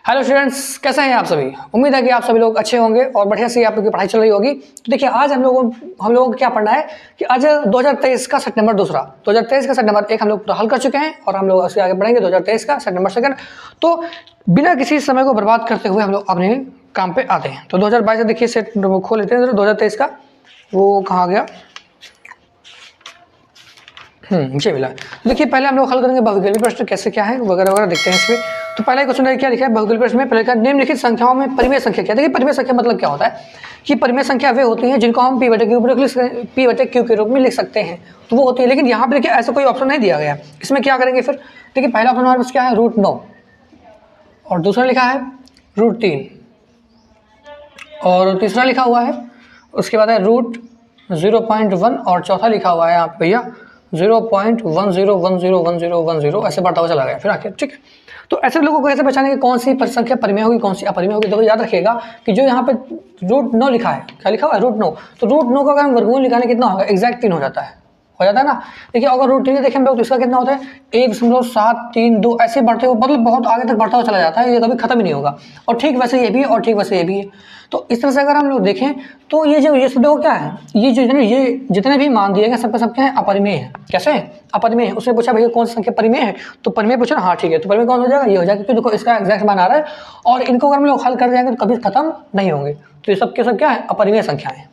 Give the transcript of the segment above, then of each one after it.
Hello students, कैसे हैं आप सभी। उम्मीद है कि आप सभी लोग अच्छे होंगे और बढ़िया से आप लोग की पढ़ाई चल रही होगी। तो देखिए, आज हम लोगों को क्या पढ़ना है कि आज 2023 का सेट नंबर दूसरा, 2023 का सेट नंबर एक हम लोग पूरा हल कर चुके हैं और हम लोग उससे आगे बढ़ेंगे 2023 का सेट नंबर सेकंड। तो बिना किसी समय को बर्बाद करते हुए हम लोग अपने काम पे आते हैं। तो 2022 से देखिए सेट खोल लेते हैं। 2023 का वो कहाँ गया, ये मिला। देखिए पहले हम लोग हल करेंगे बहुविकल्पी प्रश्न कैसे क्या है वगैरह वगैरह देखते हैं इसमें। तो पहले क्वेश्चन क्या लिखा है बहुविकल्पी प्रश्न में, पहले का निम्नलिखित संख्याओं में परिमेय संख्या क्या। देखिए परिमेय संख्या मतलब क्या होता है कि परिमेय संख्या वे होती हैं जिनको हम p/q के रूप में लिख सकते हैं, तो वो होती है। लेकिन यहाँ पे देखिए ऐसा कोई ऑप्शन नहीं दिया गया। इसमें क्या करेंगे फिर, देखिए पहला ऑप्शन हमारे पास क्या है √9 और दूसरा लिखा है √3 और तीसरा लिखा हुआ है उसके बाद है √0.1 और चौथा लिखा हुआ है यहाँ पे भैया 0.10101010 ऐसे बढ़ता हुआ चला गया फिर आखिर। ठीक है, तो ऐसे लोगों को कैसे पहचानेंगे कौन सी संख्या परिमेय होगी कौन सी अपरिमेय होगी। देखो याद रखिएगा कि जो यहाँ पे √9 लिखा है, क्या लिखा हुआ है √9, तो √9 का अगर हम वर्गमूल निकालें कितना होगा, एग्जैक्ट 3 हो जाता है ना। देखिए अगर √3 देखें हम लोग तो इसका कितना होता है 1.732 ऐसे बढ़ते हुए, मतलब बहुत आगे तक बढ़ता हुआ चला जाता है, ये कभी खत्म ही नहीं होगा। और ठीक वैसे ये भी है और ठीक वैसे ये भी है। तो इस तरह से अगर हम लोग देखें तो ये सब देखो क्या है, ये जितने भी मान दिए गए सब क्या है अपरिमेय है। कैसे है अपरिमेय है। उसने पूछा भैया कौन सी संख्या परिमेय है, तो परिमेय पूछा ना, हाँ ठीक है, तो परिमेय कौन हो जाएगा, ये हो जाएगा, क्योंकि देखो इसका एग्जैक्ट मान आ रहा है और इनको अगर हम लोग हल कर जाएंगे तो कभी खत्म नहीं होंगे। तो ये सब के सब क्या है अपरिमेय संख्या है।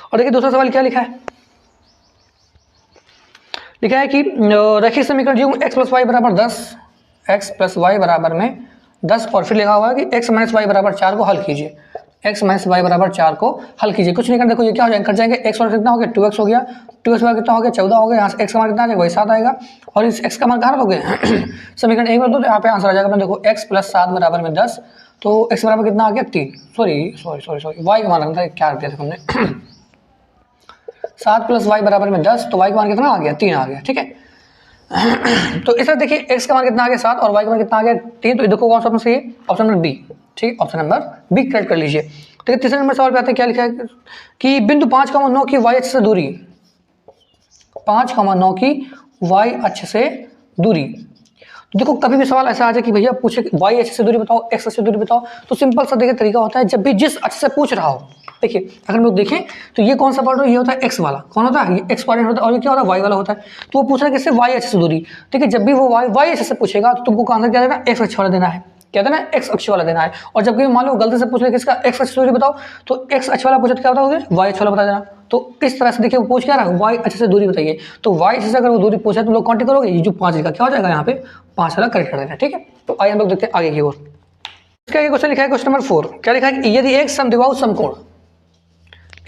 और देखिए दूसरा सवाल क्या लिखा है, लिखा है कि रैखिक समीकरण जो x + y = 10, x + y बराबर में 10 और फिर लिखा हुआ है कि x - y = 4 को हल कीजिए। x - y = 4 को हल कीजिए। कुछ नहीं करना, देखो ये क्या हो जाएगा, कट जाएंगे। x और कितना हो गया 2x हो गया, 2x का कितना हो गया 14 हो गया। यहाँ से x का मान कितना आ जाएगा वही 7 आएगा और इस x का मान कहाँ रखोगे समीकरण 1 और 2, तो यहाँ पे आंसर आ जाएगा। देखो x + 7 बराबर में 10, तो x बराबर कितना आ गया 3, सॉरी y का मान रखना था, क्या रख दिया था हमने 7 + y बराबर में 10, तो y का मान कितना आ गया 3 आ गया। ठीक है तो इस तरह देखिए x का मान कितना आ गया 7 और y का मान कितना आ गया 3, तो देखो कौन सा ऑप्शन सही है, ऑप्शन नंबर बी। ठीक, ऑप्शन नंबर बी करेक्ट कर लीजिए। तो तीसरे नंबर सवाल पे आते हैं, क्या लिखा है कि बिंदु 5,9 की y अक्ष से दूरी, 5,9 की y अक्ष से दूरी। तो देखो कभी भी सवाल ऐसा आ जाए कि भैया पूछे y अक्ष से दूरी बताओ x अक्ष से दूरी बताओ, तो सिंपल सा देखिए तरीका होता है, जब भी जिस अक्ष से पूछ रहा हो, देखिए अगर हम लोग देखें तो ये कौन सा पार्ट हो, ये होता है x वाला, कौन होता है ये x कोऑर्डिनेट होता है, और ये क्या होता है y वाला होता है। तो वो पूछ रहा है किससे y अक्ष से दूरी। देखिए जब भी वो y अक्ष से पूछेगा तो तुमको आंसर क्या देना, x अक्ष वाला देना है, क्या देना है x अक्ष वाला देना है। और जब कभी मान लो गलती से पूछ ले किसका x अक्ष से दूरी बताओ, तो x अक्ष वाला पूछे तो क्या बताओगे y अक्ष वाला बता देना। तो इस तरह से देखिए वो पूछ क्या रहा है y अक्ष से दूरी बताइए, तो y अक्ष से अगर वो दूरी पूछे तो लोग काउंट करोगे, ये जो 5 लिखा क्या हो जाएगा यहाँ पे 5 वाला करेक्ट कर देना। ठीक है, तो आइए हम लोग देखते हैं आगे की ओर। इसका ये क्वेश्चन लिखा है क्वेश्चन नंबर 4, क्या लिखा है कि यदि एक समद्विबाहु समकोण,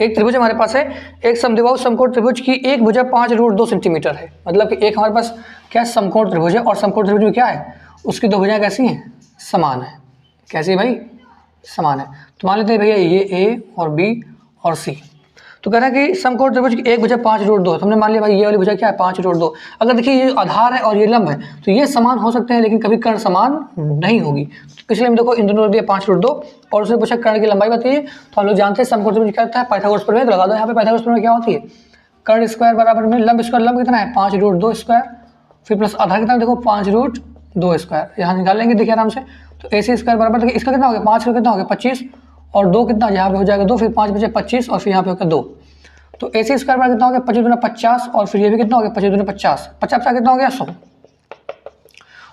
एक त्रिभुज हमारे पास है, एक समद्विबाहु समकोण त्रिभुज की एक भुजा 5√2 सेंटीमीटर है, मतलब कि एक हमारे पास क्या समकोण त्रिभुज है और समकोण त्रिभुज में क्या है उसकी दो भुजाएं कैसी हैं समान है। कैसी भाई समान है। तो मान लेते हैं भैया ये ए और बी और सी, तो कह रहा है कि समकोण त्रिभुज की एक भुजा 5√2 है, तो हमने मान लिया भाई ये वाली भुजा क्या है 5√2। अगर देखिए ये आधार है और ये लंब है तो ये समान हो सकते हैं लेकिन कभी कर्ण समान नहीं होगी। तो इसलिए हम देखो इन दोनों दिया 5√2 और उसने पूछा कर्ण की लंबाई बताइए, तो हम लोग जानते हैं समकोण त्रिभुज क्या होता है पाइथागोरस प्रमेय, लगा दो यहाँ पे पाइथागोरस प्रमेय क्या होती है कर्ण स्क्वायर बराबर में लंब स्क्वायर, लंब कितना है 5√2 स्क्वायर फिर प्लस आधार कितना देखो 5√2 स्क्वायर, यहाँ निकाल लेंगे देखिए आराम से। तो AC स्क्वायर बराबर देखिए इसका कितना हो गया 5 का कितना हो गया 25 और 2 कितना यहाँ पे हो जाएगा 2, फिर 5 बचे 25 और फिर यहाँ पे हो गया 2, तो AC स्क्वायर बराबर कितना हो गया 25 दूना 50 और फिर ये भी कितना हो गया 25 दूना 50, 50 कितना हो गया 100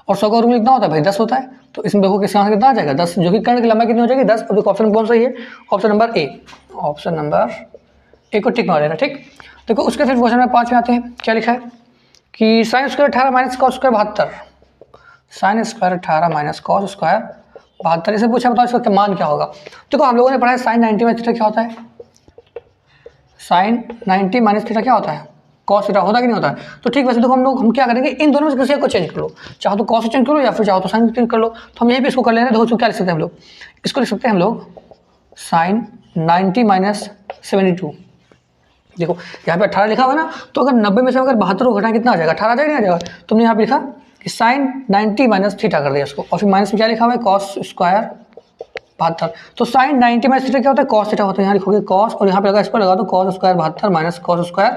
और 100 का वर्गमूल कितना होता है भाई 10 होता है। तो इसमें देखो किसका आंसर कितना आ जाएगा 10, जो कि कर्ण की लंबाई कितनी हो जाएगी 10। और देखो ऑप्शन कौन सही है, option number A, option number A को टिक मार देना। ठीक, देखो उसके फिर क्वेश्चन नंबर 5 में आते हैं, क्या लिखा है कि sin square 18 minus cos square 72, sin square 18 minus cos square 72, इसे पूछा बताओ इसका मान क्या होगा। देखो हम लोगों ने पढ़ा है sin 90 माइनस थीटा क्या होता है, sin 90 माइनस थीटा क्या होता है cos थीटा होता कि नहीं होता है। तो ठीक वैसे देखो हम क्या करेंगे इन दोनों में से किसी को चेंज कर लो, चाहो तो cos चेंज करो या फिर चाहो तो sin चेंज कर लो। तो हम यहीं पे इसको कर लेना है। देखो क्या लिख सकते हैं हम लोग, इसको लिख सकते हैं हम लोग sin 90 माइनस 72। देखो यहाँ पे 18 लिखा हुआ है ना, तो अगर 90 में से अगर 72 को घटाएं कितना आ जाएगा 18 आ जाएगा नहीं आ जाएगा। तुमने यहाँ पे लिखा कि sin 90 माइनस थीटा कर दिया इसको और फिर माइनस में क्या लिखा हुआ है cos स्क्वायर 72। तो sin 90 माइनस थीटा क्या होता है cos थीटा होता है, यहाँ लिखोगे cos और यहाँ पे लगा इस पर लगा दो cos square 72 minus cos square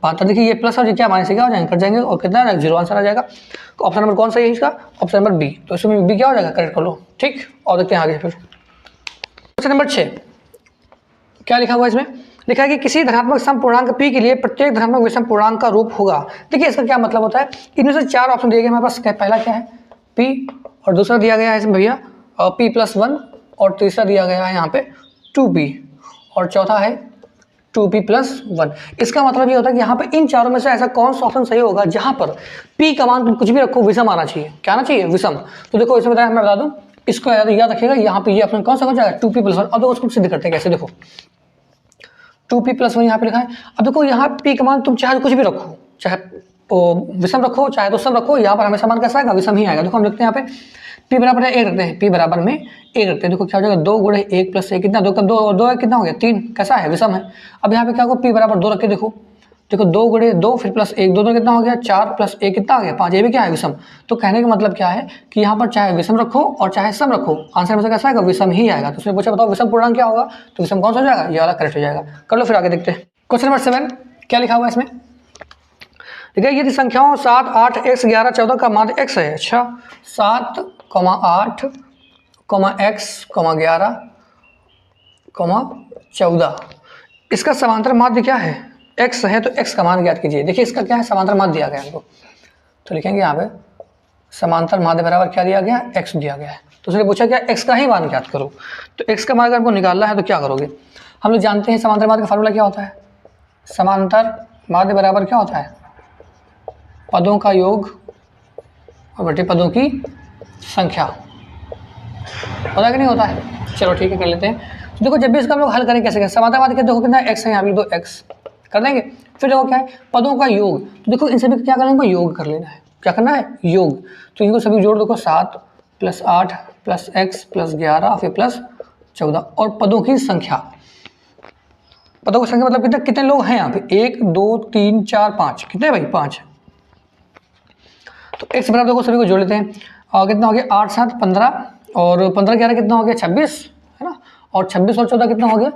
72। देखिए ये प्लस और ये क्या माइनस से क्या हो जाएंगे, कट जाएंगे और कितना है 0 आंसर आ जाएगा। तो ऑप्शन नंबर कौन सा है इसका, ऑप्शन नंबर बी। तो इसमें बी क्या हो जाएगा, करेक्ट कर लो। ठीक, और देखते हैं आगे फिर क्वेश्चन नंबर 6 क्या लिखा हुआ है इसमें, लिखा है कि किसी धनात्मक सम पूर्णांक p के लिए प्रत्येक धनात्मक विषम पूर्णांक का रूप होगा। देखिए इसका क्या मतलब होता है, इनमें से 4 ऑप्शन दिए गए हमारे पास। पहला क्या है p, और दूसरा दिया गया है इसमें भैया p+1, और तीसरा दिया गया है यहाँ पे 2p, और चौथा है 2p+1। इसका मतलब ये होता है कि यहाँ पे इन चारों में से ऐसा कौन सा ऑप्शन सही होगा जहाँ पर p का मान तुम कुछ भी रखो विषम आना चाहिए। क्या आना चाहिए, विषम। तो देखो इसमें बताया, मैं बता दूँ, इसको याद रखिएगा, यहाँ पे ये ऑप्शन कौन सा हो जाएगा, 2p+1। अब देखो उसको सिद्ध करते हैं कैसे, देखो 2p+1 यहाँ पे लिखा है। अब देखो यहाँ p का मान तुम चाहे कुछ भी रखो, चाहे विषम रखो चाहे तो सम रखो, यहाँ पर हमेशा मान कैसा आएगा, विषम ही आएगा। देखो हम लिखते हैं यहाँ पे p बराबर 1 रखते हैं, p बराबर में 1 रखते हैं। देखो क्या हो जाएगा, 2 गुणे 1 + 1 कितना, 2 है कितना हो गया 3, कैसा है, विषम है। अब यहाँ पे क्या होगा, p बराबर 2 रख के देखो 2 गुणे 2 फिर +1, 2 कितना हो गया 4 + 1 कितना आ गया 5, ये भी क्या है, विषम। तो कहने का मतलब क्या है कि यहाँ पर चाहे विषम रखो और चाहे सम रखो, आंसर में से कैसा आएगा, विषम ही आएगा। तो उसने पूछा बताओ विषम पूर्णांक क्या होगा, तो विषम कौन सा हो जाएगा, ये वाला करेक्ट हो जाएगा। कर लो फिर आगे देखते हैं क्वेश्चन नंबर 7 क्या लिखा हुआ है इसमें। ठीक है, यदि संख्याओं 7, 8, x, 11, 14 का माध्य x है। अच्छा 7, 8, x, 11, 14, इसका समांतर माध्य क्या है, x है, तो x का मान ज्ञात कीजिए। देखिए इसका क्या है, समांतर माध्य दिया गया है हमको, तो लिखेंगे यहाँ पे समांतर माध्य बराबर क्या दिया गया, x दिया गया है। तो उसने पूछा क्या, x का ही मान ज्ञात करो। तो x का मान अगर हमको निकालना है तो क्या करोगे, हम लोग जानते हैं समांतर माध्य का फार्मूला क्या होता है, समांतर माध्य बराबर क्या होता है, पदों का योग और बटे पदों की संख्या। होता है कि नहीं होता है, चलो ठीक है कर लेते हैं। तो देखो जब भी इसका हम लोग हल करें कैसे करें, समांतर माध्य के देखो कितना x है, यहाँ पे 2x कर देंगे। फिर देखो क्या है, पदों का योग, तो देखो इन सभी क्या करना है, योग कर लेना है। क्या करना है, योग। तो इनको सभी जोड़ देखो, 7 + 8 + x + 11 फिर +14, और पदों की संख्या। पदों की संख्या मतलब कितने लोग हैं यहाँ पे, 1 2 3 4 5, कितने भाई 5। तो x बराबर देखो सभी को जोड़ लेते हैं, और कितना हो गया 8 7 15, और 15 11 कितना हो गया 26, है ना, और 26 और 14 कितना हो गया,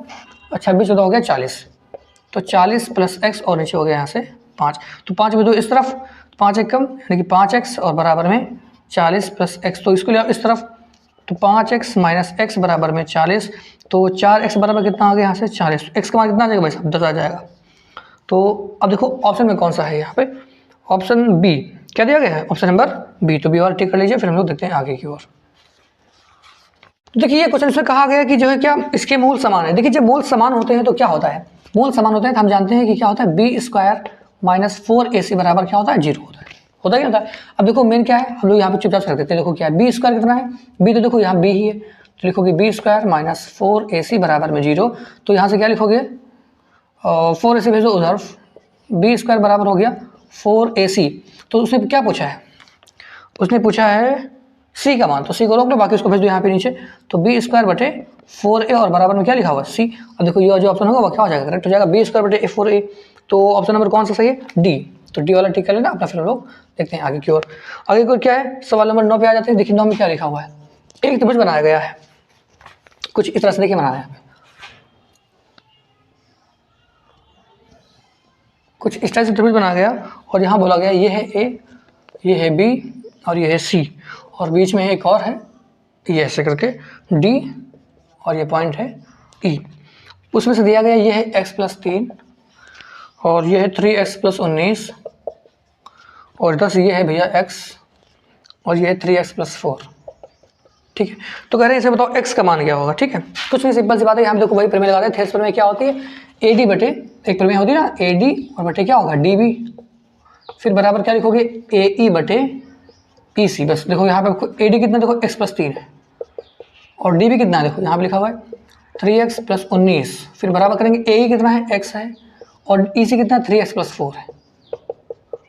और 26 14 हो गया 40। तो 40 + x और नीचे हो गया यहाँ से 5। तो 5 में 2 इस तरफ, 5 एक कम यानी कि 5x और बराबर में 40 + x, तो इसको ले आओ इस तरफ, तो 5x - x बराबर में 40। तो 4x बराबर कितना आ गया यहाँ से 40, x का मान कितना आ जाएगा भाई साहब 10 आ जाएगा। तो अब देखो ऑप्शन में कौन सा है यहाँ पे, ऑप्शन बी क्या दिया गया है, ऑप्शन नंबर बी। तो बी वाला टिक कर लीजिए, फिर हम लोग देखते हैं आगे की ओर। तो देखिए ये क्वेश्चन इसमें कहा गया कि जो है क्या इसके मूल समान है। देखिए जब मूल समान होते हैं तो क्या होता है, मूल समान होते हैं तो हम जानते हैं कि क्या होता है, b² - 4ac बराबर क्या होता है 0 होता है। होता क्या होता है, अब देखो मेन क्या है, हम लोग यहाँ पे चुपचाप से रख देते हैं। देखो क्या है, b² कितना है, b तो देखो यहाँ b ही है, तो लिखोगे b² - 4ac बराबर में 0। तो यहाँ से क्या लिखोगे, 4ac भेजो उधर, b² बराबर हो गया 4ac। तो उसने क्या पूछा है, उसने पूछा है c का मान, तो c को रोक लो, बाकी उसको भेज दो यहाँ पे नीचे। तो b² बटे 4a और बराबर में क्या लिखा हुआ c। अब देखो ये जो ऑप्शन होगा वो क्या हो जाएगा, करेक्ट हो जाएगा, b² बटे 4a। तो ऑप्शन नंबर कौन सा सही है, डी। तो डी वाला टिक कर लेना अपना, फिर हम लोग देखते हैं आगे की ओर। आगे की ओर क्या है, सवाल नंबर 9 पे आ जाते हैं। देखिए 9 में क्या लिखा हुआ है, एक त्रिभुज बनाया गया है कुछ इस तरह से, देखिए बनाया है कुछ इस तरह से त्रिभुज बनाया गया, और यहाँ बोला गया ये है a, ये है b और ये है c, और बीच में एक और है ये ऐसे करके d, और ये पॉइंट है e। उसमें से दिया गया ये है x + 3, और ये है 3x + 19, और 10 ये है भैया x, और ये है 3x + 4। ठीक है, तो कह रहे हैं इसे बताओ x का मान क्या होगा। ठीक है, कुछ नहीं, सिंपल सी बात है, हम देखो वही प्रमेय लगा रहे हैं। थेस प्रमेय क्या होती है, AD बटे, एक प्रमेय होती है ना AD और बटे क्या होगा DB, फिर बराबर क्या लिखोगे AE बटे EC। बस देखो यहाँ पे AD कितना, देखो x + 3 है, और DB कितना है, देखो यहाँ पे लिखा हुआ है 3x + 19, फिर बराबर करेंगे AE कितना है x है, और EC कितना है 3x + 4 है।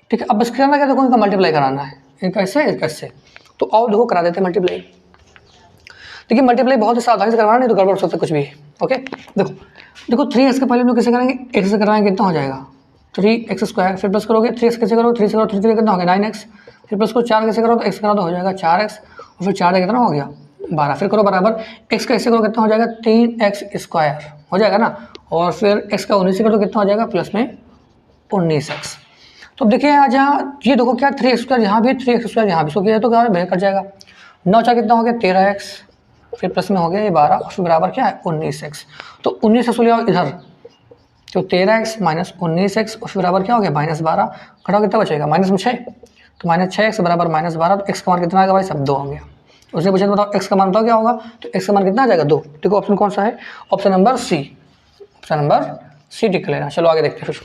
ठीक है, अब बस करना क्या, देखो इनका मल्टीप्लाई कराना है, इनका इससे। तो और देखो करा देते हैं मल्टीप्लाई। देखिए मल्टीप्लाई बहुत ही सावधानी से करवाना, नहीं तो गड़बड़ हो सकता है कुछ भी। ओके देखो 3x के पहले हम लोग कैसे करेंगे, x से करवाएंगे कितना हो जाएगा 3x², फिर प्लस करोगे 3x कैसे करो, 3 से करो 3 कितना हो गया 9x, फिर प्लस को 4 कैसे करो तो x करो तो हो जाएगा 4x, और फिर 4 कितना हो गया 12, फिर करो बराबर x कैसे करो कितना हो जाएगा 3x² हो जाएगा ना, और फिर x का 19 से करो कितना हो जाएगा प्लस में 19x। तो अब देखिए आज यहाँ ये देखो क्या 3x² यहाँ भी 3x² यहाँ भी, सो किया तो क्या है कट जाएगा। 9 4 कितना हो गया 13x, फिर प्लस में हो गया ये 12 और फिर बराबर क्या है 19x। तो 19x ले आओ इधर, तो 13x माइनस 19x और फिर बराबर क्या हो गया -12, घटाओ कितना बचेगा -6, तो -6x बराबर -12, तो x का मान कितना आएगा भाई सब 2 हो गया। उसने पूछा बताओ x का मान बताओ क्या होगा, तो x का मान कितना आ जाएगा 2। देखो ऑप्शन कौन सा है, option number c, option number c tick लेना। चलो आगे देखते हैं फिर।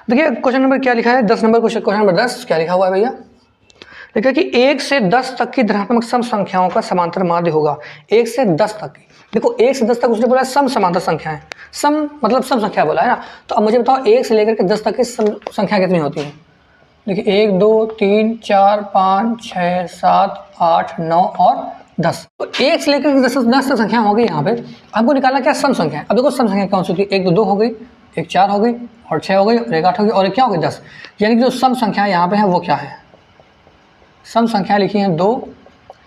देखिए क्वेश्चन नंबर क्या लिखा है 10 नंबर क्वेश्चन नंबर 10 क्या लिखा हुआ है भैया, देखिए कि 1 से 10 तक की धनात्मक सम संख्याओं का समांतर माध्य होगा। 1 से 10 तक, देखो 1 से 10 तक उसने बोला सम समांतर संख्याएं, सम मतलब सम संख्या बोला है ना। तो अब मुझे बताओ 1 से लेकर के 10 तक की संख्या कितनी होती है। देखिए 1 2 3 4 5 6 7 8 9 और 10। तो 1 से लेकर 10 तक संख्या हो गई। यहाँ पे हमको निकालना क्या सम संख्या है। अब देखो सम संख्या कौन सी होती है, 1 2 हो गई, 1 4 हो गई और 6 हो गई और 1 8 हो गई और 1 क्या हो गई 10। यानी कि जो सम संख्या यहाँ पे है वो क्या है, सम संख्या लिखी है 2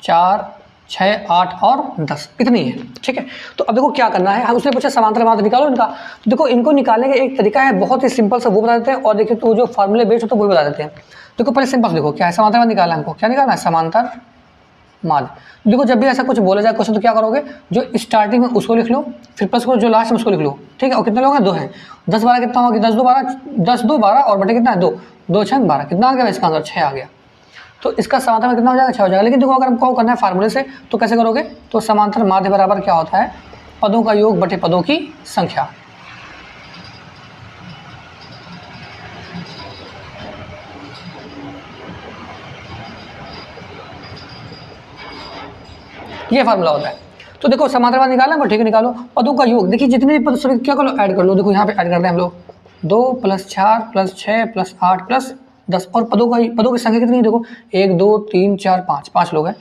4 6 8 और 10 इतनी है। ठीक है, तो अब देखो क्या करना है, हम उसने पूछा समांतर माध्य निकालो इनका। तो देखो इनको निकालने का एक तरीका है बहुत ही सिंपल सा, वो बता देते हैं और देखिए तो जो फार्मूले बेस्ड हो तो वो बता देते हैं। देखो पहले सिंपल देखो क्या है, समांतर माध्य निकालना है हमको, क्या निकालना है समांतर माध्य। देखो जब भी ऐसा कुछ बोला जाए क्वेश्चन तो क्या करोगे, जो स्टार्टिंग में उसको लिख लो, फिर प्लस करो जो लास्ट में उसको लिख लो। ठीक है, और कितने लोग हैं 2 हैं, 10 12 कितना होगा 10 2 12, 10 2 12 और बटे कितना है 2 2 6 12, कितना आ गया इसका आंसर 6 आ गया। तो इसका समांतर में कितना हो जाएगा 6 हो जाएगा। लेकिन देखो अगर हमको करना है फार्मूले से तो कैसे करोगे, तो समांतर माध्य बराबर क्या होता है, पदों का योग बटे पदों की संख्या। ये फार्मूला होता है। तो देखो समांतर माध्य निकालना है, ठीक है निकालो। पदों का योग देखिए जितने भी पद सभी क्या कर लो ऐड कर लो। देखो यहाँ पे ऐड करते हैं हम लोग 2 + 4 + 6 + 8 + 10 और पदों की संख्या कितनी है, देखो 1 2 3 4 5 5 लोग हैं,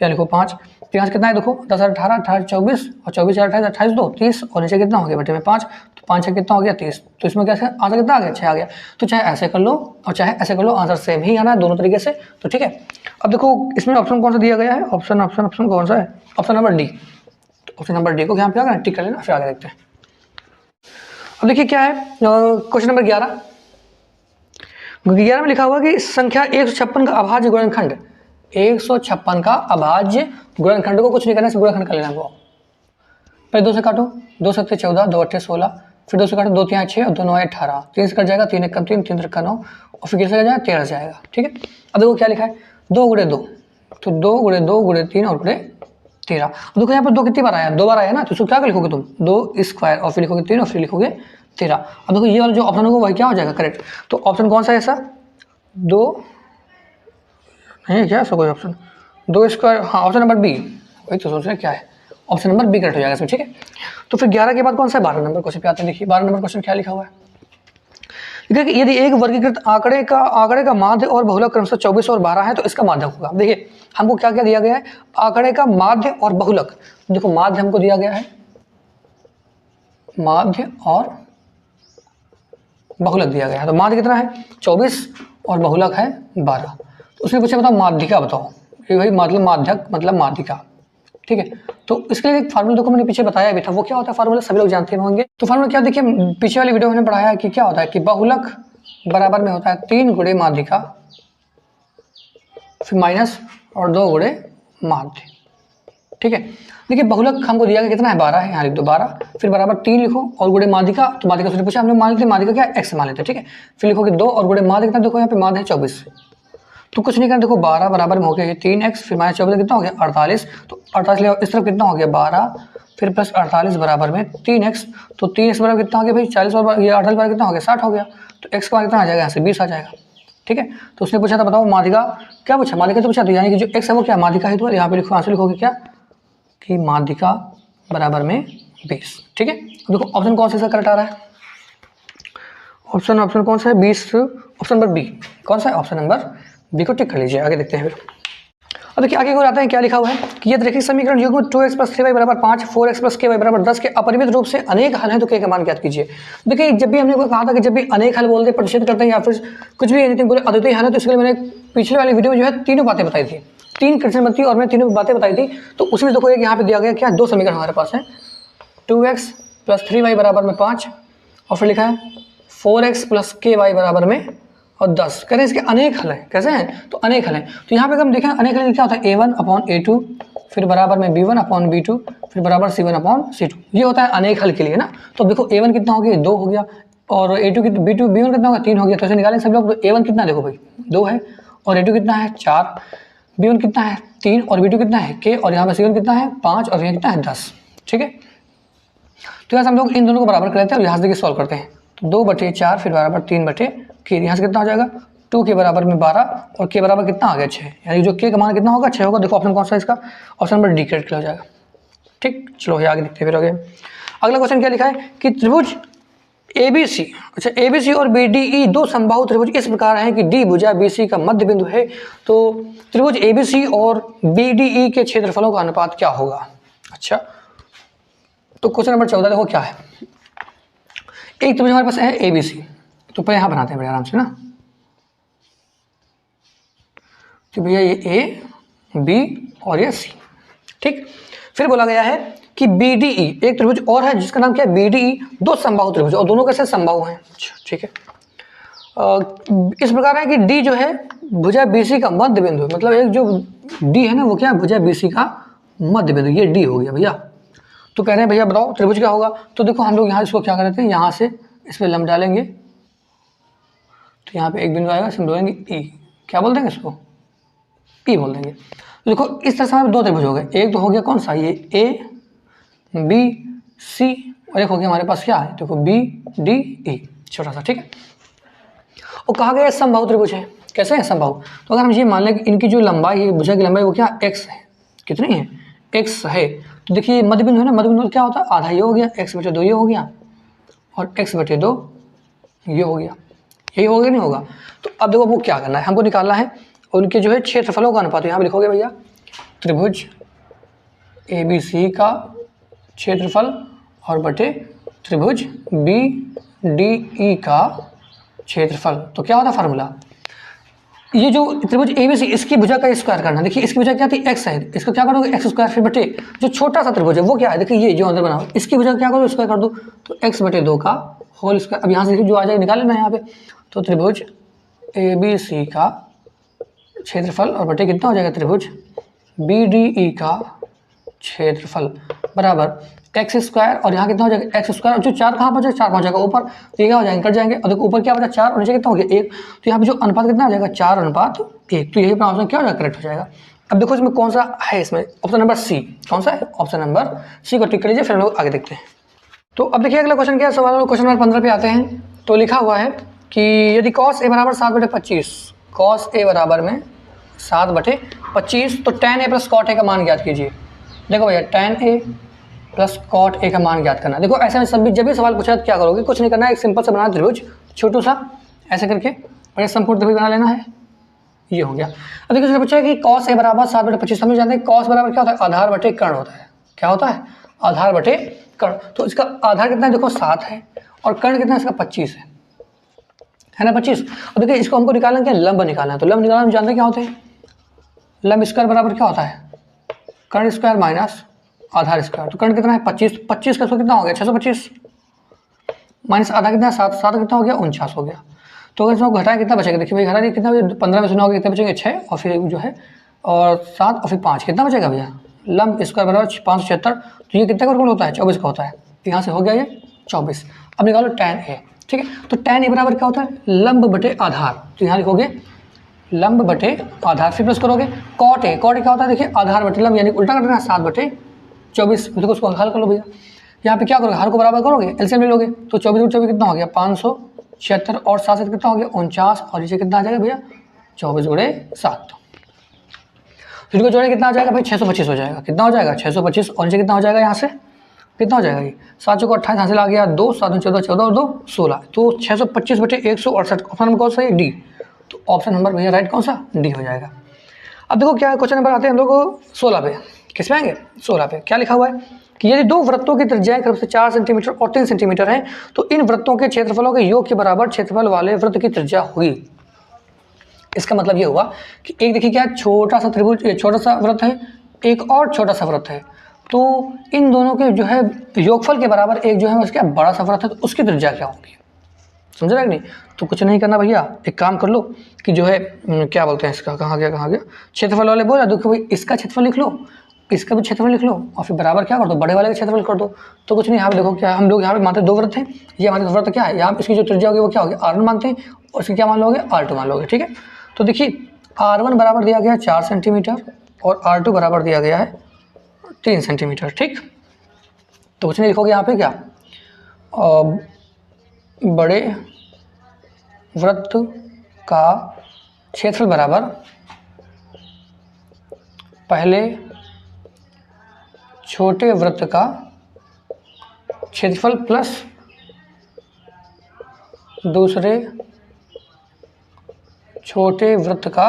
क्या लिखो 5 5 कितना है, देखो 10 18 18 24 और 24 28 28 2 30 और नीचे कितना हो गया बटे में 5, तो 5 6 कितना हो गया 30। तो इसमें क्या आंसर कितना आ गया 6 आ गया। तो चाहे ऐसे कर लो और चाहे ऐसे कर लो, आंसर सेम ही आना है दोनों तरीके से। तो ठीक है, अब देखो इसमें ऑप्शन कौन सा दिया गया है, ऑप्शन ऑप्शन ऑप्शन कौन सा है, ऑप्शन नंबर डी। तो ऑप्शन नंबर डी को यहाँ पे टिक कर लेना, फिर आगे देखते हैं। अब देखिए क्या है क्वेश्चन नंबर 11 में लिखा हुआ कि संख्या 156 का अभाज्य गुणनखंड, 156 का अभाज्य गुणनखंड को कुछ नहीं करना है, गुणनखंड कर लेना है। पहले 2 से काटो, 2 7 14 2 8 16, फिर 2 से काटो 2 3 6 और 2 9 18, 3 से कट जाएगा 3 1 3 3 3 9 और फिर किससे जाएगा 13 से जाएगा। ठीक है, अब देखो क्या लिखा है 2 × 2, तो 2 × 2 × 3 और × 13। देखो यहाँ पर 2 कितनी बार आया, 2 बार आया ना, तो इसको क्या लिखोगे तुम 2 स्क्वायर और फिर लिखोगे 3 और फिर लिखोगे 13। अब देखो ये वाला जो ऑप्शन होगा वही क्या हो जाएगा करेक्ट। तो ऑप्शन कौन सा है ऐसा, 2 नहीं क्या ऐसा कोई ऑप्शन 2 स्क्वायर, हाँ ऑप्शन नंबर बी, वही तो सोच रहे हैं क्या है, ऑप्शन नंबर बी करेक्ट हो जाएगा इसमें। ठीक है, तो फिर 11 के बाद कौन सा है 12 नंबर क्वेश्चन पे आते हैं। देखिए 12 नंबर क्वेश्चन क्या लिखा हुआ है, देखिए यदि एक वर्गीकृत आंकड़े का माध्य और बहुलक क्रमशः 24 और 12 है तो इसका माध्य होगा। देखिए हमको क्या क्या दिया गया है, आंकड़े का माध्य और बहुलक। देखो माध्य हमको दिया गया है, माध्य और बहुलक दिया गया है। तो माध्य कितना है 24 और बहुलक है 12। तो उसने पूछा बताओ माध्यिका बताओ, ये भाई मतलब माध्यक मतलब माध्यिका। ठीक है, तो इसके लिए एक फार्मूला देखो मैंने पीछे बताया भी था, वो क्या होता है फार्मूला सभी लोग जानते होंगे। तो फार्मूला क्या देखिए पीछे वाली वीडियो में पढ़ाया है कि क्या होता है कि बहुलक बराबर में होता है 3 × माध्यिका फिर माइनस और 2 × माध्य। ठीक है, देखिए बहुलक हमको दिया गया कितना है 12 है, यहाँ लिख दो 12, फिर बराबर 3 लिखो और गुणे माध्यिका। तो माध्यिका से पूछा हमने मान लेते माध्यिका क्या x मान लेते। ठीक है, फिर लिखोगे 2 और गुणे माध्य कितना, देखो यहाँ पे माध्य है 24, तो कुछ नहीं करना, देखो 12 बराबर में हो गया 3x फिर -24 कितना हो गया 48। तो 48 ले इस तरफ कितना हो गया 12 फिर प्लस 48 बराबर में 3x, तो 3x बराबर कितना हो गया भाई 40 और ये 48 बराबर कितना हो गया 60 हो गया। तो x का कितना आ जाएगा यहाँ से 20 आ जाएगा। ठीक है, तो उसने पूछा था बताओ माध्यिका क्या पूछा, माध्यिका तो पूछा था यानी कि जो x है वो क्या माध्यिका है। तो यहाँ पे लिखो आंसर लिखोगे क्या कि माध्यिका बराबर में 20। ठीक है, देखो ऑप्शन कौन सा करेक्ट आ रहा है, ऑप्शन कौन सा है 20, ऑप्शन नंबर बी। कौन सा है ऑप्शन नंबर बी को टिक कर लीजिए। आगे देखते हैं फिर। अब देखिए आगे को जाते हैं, क्या लिखा हुआ है कि यदि रैखिक समीकरण युग्म 2x + 3y = 5 4x + ky = 10 के अपरिमित रूप से अनेक हल हैं तो k का मान ज्ञात कीजिए। देखिए जब भी हमने कहा था कि जब भी अनेक हल बोलते प्रतिशत करते हैं या फिर कुछ भी एनीथिंग बोले अद्वितीय हल है, तो इसके लिए मैंने पिछले वाली वीडियो में जो है तीनों बातें बताई थी, 3 कंडीशन बनती और मैंने तीनों बातें बताई थी। तो उसमें देखो एक यहाँ पे दिया गया क्या 2 समीकरण हमारे पास है 2x + 3y = 5 और फिर लिखा है 4x प्लस के वाई बराबर में और 10। कह रहे हैं इसके अनेक हल हैं। कैसे हैं? तो अनेक हल हैं। तो यहाँ पे अगर हम देखें अनेक हल क्या होता है, A1 अपॉन A2 फिर बराबर में B1 अपॉन B2 फिर बराबर C1 अपॉन C2। ये होता है अनेक हल के लिए ना। तो देखो A1 कितना हो गया, 2 हो गया, और A2 की B1 कितना होगा, 3 हो गया। तो इसे निकालें सब लोग। तो A1 कितना, देखो भाई 2 है, और A2 कितना है 4, B1 कितना है 3, और B2 कितना है K, और यहाँ पे C1 कितना है 5, और यहाँ कितना है 10। ठीक है, तो यहाँ से हम लोग इन दोनों को बराबर कर लेते हैं और यहाँ से देखिए सॉल्व करते हैं। तो 2/4 फिर बराबर 3/K, यहाँ से कितना हो जाएगा 2 के बराबर में 12, और K बराबर कितना आ गया 6, यानी जो K का मान कितना होगा 6 होगा। देखो ऑप्शन कौन सा है इसका, ऑप्शन नंबर डी करेक्ट हो जाएगा। ठीक, चलो ये आगे देखते हैं फिर आगे। अगला क्वेश्चन क्या लिखा है कि त्रिभुज ABC, अच्छा ABC और BDE दो समबाहु त्रिभुज इस प्रकार हैं कि D भुजा BC का मध्य बिंदु है, तो त्रिभुज ABC और BDE के क्षेत्रफलों का अनुपात क्या होगा। अच्छा, तो क्वेश्चन नंबर 14 देखो क्या है। एक त्रिभुज हमारे पास है ABC, तो पहले यहाँ बनाते हैं बड़े आराम से ना। तो भैया ये A B और ये C। ठीक, फिर बोला गया है कि BDE एक त्रिभुज और है जिसका नाम क्या है BDE, दो समबाहु त्रिभुज और दोनों कैसे समबाहु हैं। ठीक है, इस प्रकार है कि D जो है भुजा BC का मध्य बिंदु, मतलब एक जो D है ना वो क्या है भुजा BC का मध्य बिंदु, ये D हो गया भैया। तो कह रहे हैं भैया बताओ त्रिभुज क्या होगा। तो देखो हम लोग यहाँ इसको क्या करते हैं, यहाँ से इस पर लंब डालेंगे, तो यहाँ पे एक बिंदु आएगा, इसमें बोलेंगे E, क्या बोल देंगे इसको E बोल देंगे। तो देखो इस तरह से हमारे दो त्रिभुज हो गए, एक तो हो गया कौन सा ये A B C, और एक हो गया हमारे पास क्या है देखो B D E छोटा सा। ठीक है, और कहा गया समबाहु त्रिभुज है। कैसे है समबाहु, तो अगर हम ये मान लें कि इनकी जो लंबाई है भुजा की लंबाई वो क्या x है, कितनी है x है। तो देखिए मध्य बिंदु है ना, मध्य बिंदु क्या होता है आधा ये हो गया, x/2 ये हो गया, और x/2 ये हो गया, यही हो गया नहीं होगा। तो अब देखो वो क्या करना है, हमको निकालना है उनके जो है क्षेत्रफलों का अनुपात। यहाँ पे लिखोगे भैया त्रिभुज ABC का क्षेत्रफल और बटे त्रिभुज BDE का क्षेत्रफल। तो क्या होता है फार्मूला, ये जो त्रिभुज ABC इसकी भुजा का स्क्वायर करना। देखिए इसकी भुजा क्या थी x है, इसका क्या करोगे x² फिर बटे जो छोटा सा त्रिभुज है वो क्या है, देखिए ये जो अंदर बना हुआ इसकी भुजा क्या करो स्क्वायर कर दो, तो x/2 का होल स्क्वायर। अब यहाँ से जो आ जाएगा निकाल लेना यहाँ पे। तो त्रिभुज ABC का क्षेत्रफल और बटे कितना हो जाएगा त्रिभुज BDE का क्षेत्रफल बराबर x², और यहाँ कितना हो जाएगा x², और जो 4 कहाँ पहुँचेगा 4 पहुँचेगा ऊपर, तो ये क्या हो जाएंगे कट जाएंगे, और देखो ऊपर क्या बचा 4 और नीचे कितना हो गया 1। तो यहाँ पे जो अनुपात कितना आ जाएगा 4:1। तो यही अपना ऑप्शन क्या हो जाएगा करेक्ट हो जाएगा। अब देखो इसमें कौन सा है, इसमें ऑप्शन नंबर C। कौन सा है, ऑप्शन नंबर C को टिक कर लीजिए, फिर हम लोग आगे देखते हैं। तो अब देखिए अगला क्वेश्चन क्या है, सवाल क्वेश्चन नंबर 15 पे आते हैं। तो लिखा हुआ है कि यदि cos A बराबर 7/25, cos A बराबर में 7/25, तो tan A plus cot A का मान ज्ञात कीजिए। देखो भैया tan A plus cot A का मान ज्ञात करना। देखो ऐसे में सभी जब भी सवाल पूछा तो क्या करोगे, कुछ नहीं करना है, एक सिंपल सा बनाना त्रिभुज छोटू सा ऐसे करके, और एक संपूर्ण त्रिभुज बना लेना है, ये हो गया। अब देखो पूछा है कि cos A बराबर 7/25, समझ जाते हैं cos बराबर क्या होता है आधार बटे कर्ण होता है। क्या होता है आधार बटे कर्ण। तो इसका आधार कितना है देखो 7 है, और कर्ण कितना है इसका 25 है ना 25। और देखिए इसको हमको निकालना क्या, लंब निकालना है। तो लंब निकालना हम जानते हैं क्या होते हैं, लंब स्क्वायर बराबर क्या होता है कर्ण स्क्वायर माइनस आधार स्क्वायर। तो कर्ण कितना है 25, 25 का कितना हो गया 625, माइनस आधा कितना है 7, 7 कितना हो गया 49 हो गया। तो अगर इसमें घटाएं कितना बचेगा, देखिए भाई घटा दिए कितना 15 में से 9 हो गया, कितने बचेंगे 6, और फिर जो है और 7 और फिर 5 कितना बचेगा भैया, लंब स्क्वायर बराबर 576। तो ये कितने का वर्गमूल होता है 24 का होता है। तो यहाँ से हो गया ये 24। अब निकालो tan A। ठीक है, तो tan A बराबर क्या होता है लंब बटे आधार। तो यहाँ लिखोगे लंब बटे आधार, फिर प्लस करोगे cot A। cot A क्या होता है देखिए आधार बटे लंब, यानी उल्टा कर देना 7/24। देखो उसको हल कर लो भैया, यहाँ पे क्या करोगे हर को बराबर करोगे, एलसीएम ले लोगे। तो 24 कितना हो गया 576, और 7 से कितना हो गया 49, और नीचे कितना आ जाएगा भैया 24 × 7। फिर को जोड़े कितना आ जाएगा भाई 625 हो जाएगा। कितना हो जाएगा 625, और नीचे कितना हो जाएगा यहाँ से कितना हो जाएगा ये 7 चौको 28 हासिल आ गया 2, 7 14 14 और 2 16। तो 625/168। ऑप्शन नंबर कौन सा है डी। तो ऑप्शन नंबर भैया राइट कौन सा डी हो जाएगा। अब देखो क्या है क्वेश्चन नंबर आते हैं हम लोग 16 पे। किस पे आएंगे 16 पे। क्या लिखा हुआ है कि यदि दो वृत्तों की त्रिज्याएं क्रम से 4 सेंटीमीटर और 3 सेंटीमीटर हैं, तो इन वृत्तों के क्षेत्रफलों के योग के बराबर क्षेत्रफल वाले वृत्त की त्रिज्या हुई। इसका मतलब ये हुआ कि एक देखिए क्या छोटा सा त्रिभुज, छोटा सा वृत्त है, एक और छोटा सा वृत्त है, तो इन दोनों के जो है योगफल के बराबर एक जो है उसका बड़ा सा वृत्त है, तो उसकी त्रिज्या क्या होगी। समझ रहा है कि नहीं। तो कुछ नहीं करना भैया, एक काम कर लो कि जो है क्या बोलते हैं इसका, कहाँ गया क्षेत्रफल वाले बोला, देखो भाई इसका क्षेत्रफल लिख लो, इसका भी क्षेत्रफल लिख लो, और फिर बराबर क्या कर दो, बड़े वाले का क्षेत्रफल कर दो। तो कुछ नहीं, यहाँ पे देखो क्या हम लोग यहाँ पे मानते हैं 2 वृत्त हैं, ये हमारे वृत्त क्या है, यहाँ इसकी जो त्रिज्या होगी वो क्या होगी, R1 मानते हैं, और इसकी क्या मान लोगे, R2 मान लोगे। ठीक है, तो देखिए R1 बराबर दिया गया है 4 सेंटीमीटर और R2 बराबर दिया गया है 3 सेंटीमीटर। ठीक, तो कुछ नहीं लिखोगे यहाँ पे क्या, बड़े वृत्त का क्षेत्रफल बराबर पहले छोटे वृत्त का क्षेत्रफल प्लस दूसरे छोटे वृत्त का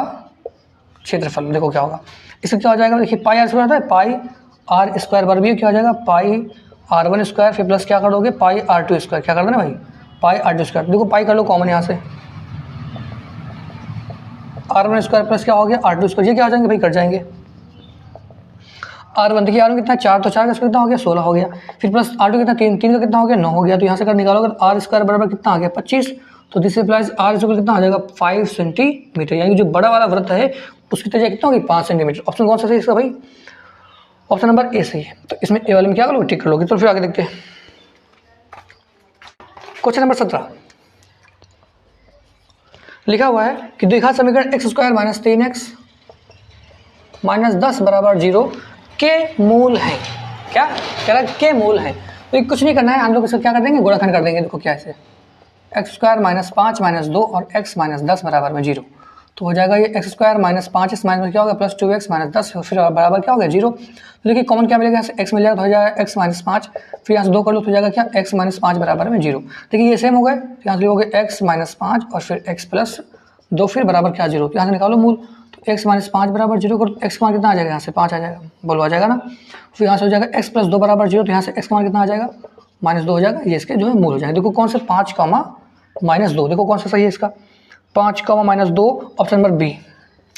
क्षेत्रफल। देखो क्या होगा, इसका क्या हो जाएगा, देखिए पाई आर स्क्वायर होता है, पाई आर स्क्वायर वर्ग भी क्या हो जाएगा, पाई R1 स्क्वायर, फिर प्लस क्या कर दोगे, पाई R2 स्क्वायर, क्या कर देना भाई, पाई R2 स्क्वायर। देखो पाई कर लो कॉमन यहाँ से, R1 स्क्वायर प्लस क्या हो गया R2 स्क्वायर, ये क्या हो जाएंगे भाई, कट जाएंगे। R1 देखिए R1 कितना 4, तो 4 का स्क्वायर कितना हो गया 16 हो गया, फिर प्लस R2 कितना 3, 3 का कितना हो गया 9 हो गया। तो यहाँ से कर निकालोगे R स्क्वायर बराबर कितना आ गया 25, तो दिस इंप्लाइज R स्क्वायर कितना आ जाएगा 5 सेंटीमीटर, यानी जो बड़ा वाला वृत्त है उसकी त्रिज्या कितना होगी 5 सेंटीमीटर। ऑप्शन कौन सा सही इसका भाई, ऑप्शन नंबर ए सही है। तो इसमें ए वाले में क्या करोगे, टिक कर लोगे। तो फिर आगे देखते हैं क्वेश्चन नंबर 17, लिखा हुआ है कि द्विघात समीकरण x square minus 3x minus 10 बराबर 0 के मूल हैं। क्या कह रहा है, के मूल हैं। तो ये कुछ नहीं करना है, हम लोग इसको क्या कर देंगे, गुणाखंड कर देंगे। देखो क्या ऐसे एक्स स्क्वायर माइनस 5 माइनस 2 और x माइनस 10 बराबर में 0, तो हो जाएगा ये एक्स स्क्वायर माइनस 5 माइनस क्या होगा प्लस 2x माइनस 10, फिर बराबर क्या हो गया 0। तो देखिए कॉमन क्या मिलेगा, यहाँ से x मिल जाएगा तो हो जाएगा x माइनस 5, फिर यहाँ से 2 कर लो तो हो जाएगा क्या x माइनस 5 बराबर में 0। देखिए ये सेम हो गए, तो यहाँ से लिखोगे x माइनस 5 और फिर x प्लस 2 फिर बराबर क्या 0। तो यहाँ से निकालो मूल, तो x माइनस 5 बराबर 0 करो, x का मान कितना आ जाएगा, यहाँ से 5 आ जाएगा, बोलो आ जाएगा ना। फिर यहाँ से हो जाएगा x प्लस 2 बराबर 0, तो यहाँ से x का मान कितना आ जाएगा -2 हो जाएगा, ये इसके जो है मूल हो जाएगा। देखो कौन से 5 कॉमा -2, देखो कौन सा सही है इसका 5 comma -2, option number B,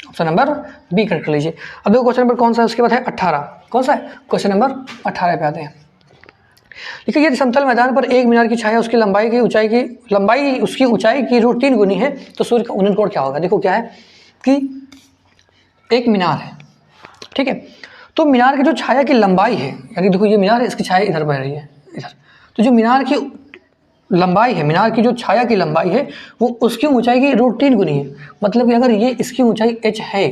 option number B correct कर लीजिए। अब देखो क्वेश्चन नंबर कौन सा है, उसके बाद है 18, कौन सा है क्वेश्चन नंबर 18 पे आते हैं। देखिए ये समतल मैदान पर एक मीनार की छाया उसकी लंबाई की उसकी ऊंचाई की √3 गुनी है, तो सूर्य का उन्नयन कोण क्या होगा। देखो क्या है कि एक मीनार है, ठीक है, तो मीनार की जो छाया की लंबाई है, यानी देखो ये मीनार है, इसकी छाया इधर बह रही है इधर, तो जो मीनार की लंबाई है, मीनार की जो छाया की लंबाई है वो उसकी ऊंचाई की √3 गुनी है। मतलब कि अगर ये इसकी ऊंचाई h है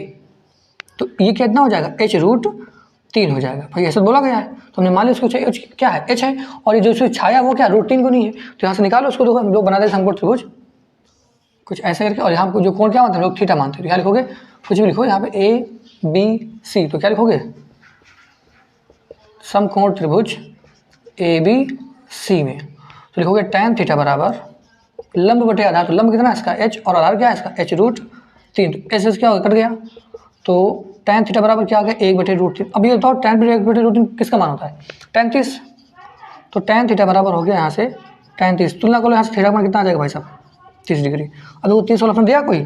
तो ये कितना हो जाएगा h√3 हो जाएगा। भाई ऐसा बोला गया है, तो हमने मान लिया उसकी ऊंचाई h क्या है h है, और ये जो इसकी छाया वो क्या √3 गुनी है। तो यहाँ से निकालो उसको, देखो हम लोग बना देते समकोण त्रिभुज कुछ ऐसे करके, और यहाँ जो कोण क्या मानते हैं लोग थीटा मानते हैं। तो यहाँ लिखोगे कुछ भी लिखो, यहाँ पे ABC, तो क्या लिखोगे समकोण त्रिभुज ABC में, तो लिखोगे tan थीटा बराबर लंब बटे आधार, तो लंब कितना है इसका h और आधार क्या है इसका h√3, तो एस क्या हो गया कट गया, तो tan थीटा बराबर क्या आ गया 1/√3। अब ये बताओ tan 1/√3 किसका मान होता है tan 30, तो tan थीटा बराबर हो गया यहाँ से tan 30, तुलना करो यहाँ से थीटा का मान कितना आ जाएगा भाई साहब 30 डिग्री। अब वो 30 वाला ऑप्शन दिया कोई,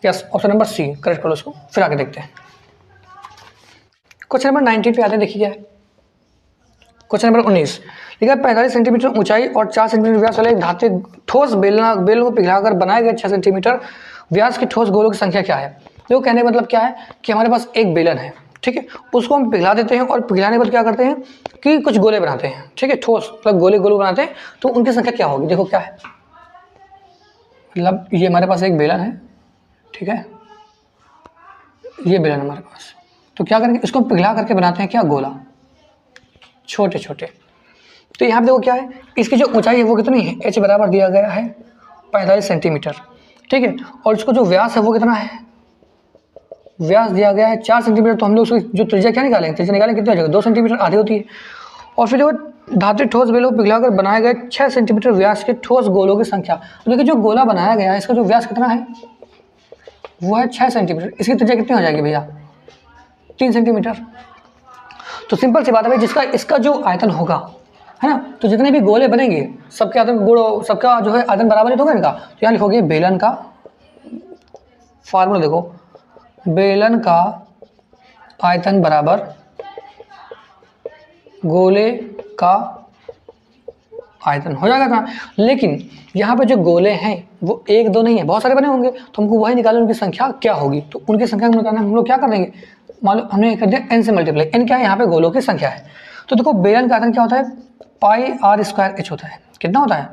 yes option number C correct करो उसको। फिर आगे देखते हैं क्वेश्चन नंबर 19 पे आते हैं। देखिए क्या है क्वेश्चन नंबर 19, लिखा 45 सेंटीमीटर ऊंचाई और 4 सेंटीमीटर व्यास वाले धातु ठोस बेलन को पिघलाकर बनाए गए 6 सेंटीमीटर व्यास के ठोस गोलों की संख्या क्या है। देखो कहने का मतलब क्या है कि हमारे पास एक बेलन है, ठीक है, उसको हम पिघला देते हैं और पिघलाने के बाद क्या करते हैं कि कुछ गोले बनाते हैं, ठीक है, ठोस मतलब गोले बनाते हैं, तो उनकी संख्या क्या होगी। देखो क्या है, मतलब ये हमारे पास एक बेलन है, ठीक है, ये बेलन हमारे पास, तो क्या करेंगे इसको पिघला करके बनाते हैं क्या गोला छोटे छोटे। तो यहाँ पे देखो क्या है, इसकी जो ऊंचाई है वो कितनी है h बराबर दिया गया है 45 सेंटीमीटर, ठीक है, और इसको जो व्यास है वो कितना है, व्यास दिया गया है 4 सेंटीमीटर। तो हम लोग उसकी जो त्रिज्या क्या निकालेंगे, त्रिज्या निकालेंगे कितनी हो जाएगा 2 सेंटीमीटर आधी होती है। और फिर देखो धातु ठोस बेलों को पिघलाकर बनाए गए 6 सेंटीमीटर व्यास के ठोस गोलों की संख्या। देखिए जो गोला बनाया गया है इसका जो व्यास कितना है वो है 6 सेंटीमीटर, इसकी त्रिज्या कितनी हो जाएगी भैया 3 सेंटीमीटर। तो सिंपल सी बात है भाई, जिसका इसका जो आयतन होगा है ना, तो जितने भी गोले बनेंगे सबके आयतन गुणों सबका जो है आयतन बराबर ही होगा इनका। तो यहाँ लिखोगे बेलन का फार्मूला, देखो बेलन का आयतन बराबर गोले का आयतन हो जाएगा था। लेकिन यहाँ पे जो गोले हैं वो 1 2 नहीं है, बहुत सारे बने होंगे, तो हमको वही निकालना उनकी संख्या क्या होगी। तो उनकी संख्या को निकालना हम लोग क्या करेंगे, मान लो हमने कर दिया n से मल्टीप्लाई, n क्या है यहाँ पे गोलों की संख्या है। तो देखो बेलन का आयतन क्या होता है, पाई आर स्क्वायर एच होता है। कितना होता है,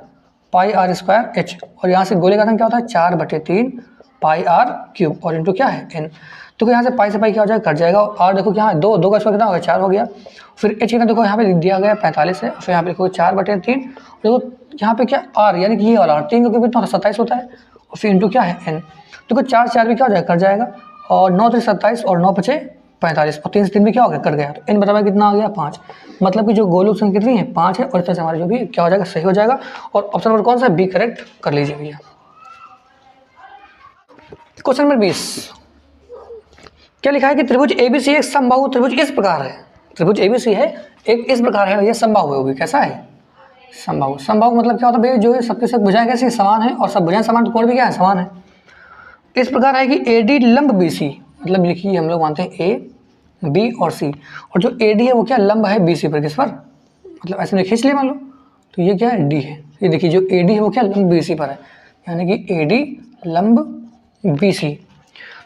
पाई आर स्क्वायर एच। और यहाँ से गोले का आयतन क्या होता है, 4/3 पाई आर क्यूब और इंटू क्या है n। तो यहाँ से पाई से पाई क्या हो जाएगा, कट जाएगा। और देखो क्या है, 2 का स्क्वायर कितना हो गया, 4 हो गया। फिर एच कितना देखो यहाँ पे लिख दिया गया 45 है। फिर यहाँ पे देखो 4/3, देखो यहाँ पे क्या आर यानी कि ये वाला आर 3 का कितना 27 होता है। और फिर इंटू क्या है n। देखो 4 4 भी क्या हो जाएगा, कट जाएगा। और 9 3 27 और 9 5 45 और 3 से 3 भी क्या हो गया, कट गया। तो n बराबर कितना आ गया, 5। मतलब कि जो गोलों की संख्या कितनी है, 5 है। और इस तरह से हमारा जो भी क्या हो जाएगा, सही हो जाएगा। और ऑप्शन नंबर कौन सा, बी करेक्ट कर लीजिए भैया। क्वेश्चन नंबर 20 क्या लिखा है कि त्रिभुज एबीसी एक समबाहु त्रिभुज इस प्रकार है। त्रिभुज एबीसी है एक इस प्रकार है, ये समबाहु है। वो भी कैसा है, समबाहु। समबाहु मतलब क्या होता है भैया, जो है सबके सब भुजाएं कैसी समान है, और सब भुजाएं समान तो कोण भी क्या है, समान है। इस प्रकार है कि एडी लंब बीसी, मतलब लिखिए हम लोग मानते हैं ए बी और सी, और जो एडी है वो क्या लंब है बीसी पर, किस पर, मतलब ऐसे खींच लिया मान लो। तो ये क्या है, डी है। ये देखिए जो एडी है वो क्या लंब बीसी पर है, यानी कि एडी लंब बीसी।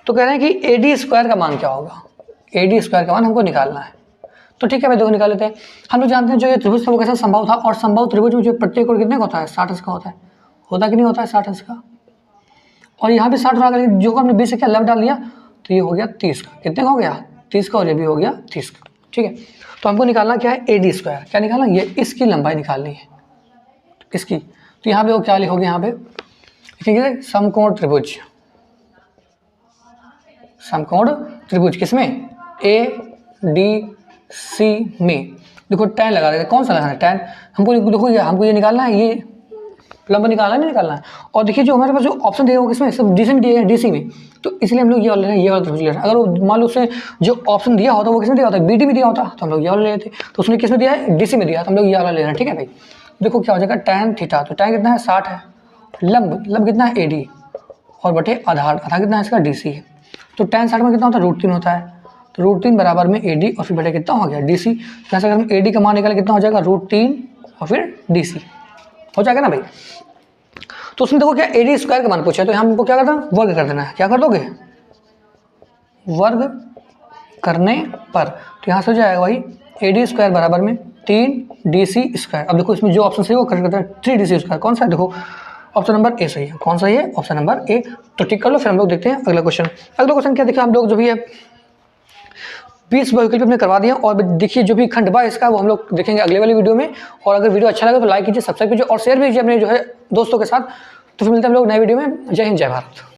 तो कह रहे हैं कि एडी स्क्वायर का मान क्या होगा, एडी स्क्वायर का मान हमको निकालना है। तो ठीक है भाई, देखो निकाल लेते हैं। हम लोग जानते हैं जो ये त्रिभुज था वो कैसा समबाहु था, और समबाहु त्रिभुज में जो प्रत्येक कोण कितने का होता है, 60 अंश का होता है। होता कि नहीं होता है 60 अंश का। और यहाँ भी 60 होगा, जो हमने 20 से क्या लंब डाल दिया, तो ये हो गया 30 का। कितने का हो गया, 30 का। और ये भी हो गया 30 का। ठीक है, तो हमको निकालना क्या है, एडी स्क्वायर। क्या निकालना, ये इसकी लंबाई निकालनी है, इसकी। तो यहाँ पे वो क्या लिखोगे, यहाँ पे लिखेंगे समकोण त्रिभुज। समकोण त्रिभुज किसमें, ए डी सी में। देखो टैन लगा देते, कौन सा लगाना है, टैन। हमको देखो ये हमको ये निकालना है, ये लंब निकालना है, नहीं निकालना है। और देखिए जो हमारे पास जो ऑप्शन दिया हुआ किसमें, सब डीसी में दिया है, डीसी में। तो इसलिए हम लोग ये वाला ले रहे हैं, ये वाला त्रिभुज ले रहे हैं। अगर वो मान लो उसने जो ऑप्शन दिया होता वो किसमें दिया होता है, बीडी में दिया होता, तो हम लोग ये वाला ले लेते। तो उसने किसमें दिया है, डीसी में दिया, तो हम लोग ये वाला ले रहे हैं। ठीक है भाई, देखो क्या हो जाएगा, टैन थीटा। तो टैन कितना है, 60 है। लंब कितना है, एडी, और बटे आधार कितना है इसका, डीसी है। तो टैन 60 में कितना होता है, √3 होता है। तो √3 बराबर में एडी और फिर बटे कितना हो गया, डीसी। यहाँ से अगर हम एडी का मान निकालें कितना हो जाएगा, √3 और फिर डीसी हो जाएगा ना भाई। तो उसमें देखो क्या एडी स्क्वायर का मान पूछा है, तो हमको क्या करना है, वर्ग कर देना है। क्या कर दोगे, वर्ग करने पर। तो यहाँ से हो जाएगा भाई एडी स्क्वायर बराबर में 3 डीसी स्क्वायर। अब देखो इसमें जो ऑप्शन सही है वो करेक्ट करता है, 3 डीसी स्क्वायर। कौन सा है, देखो ऑप्शन नंबर ए सही है। कौन सही है, ऑप्शन नंबर ए। तो ठीक कर लो। फिर हम लोग देखते हैं अगला क्वेश्चन। अगला क्वेश्चन क्या देखिए, हम लोग जो भी है 20 वैकल्पिक हमने करवा दिया। और देखिए जो भी खंडवा इसका वो हम लोग देखेंगे अगले वाली वीडियो में। और अगर वीडियो अच्छा लगे तो लाइक कीजिए, सब्सक्राइब कीजिए और शेयर भी कीजिए अपने जो है दोस्तों के साथ। तो फिर मिलते हैं हम लोग नए वीडियो में। जय हिंद, जय भारत।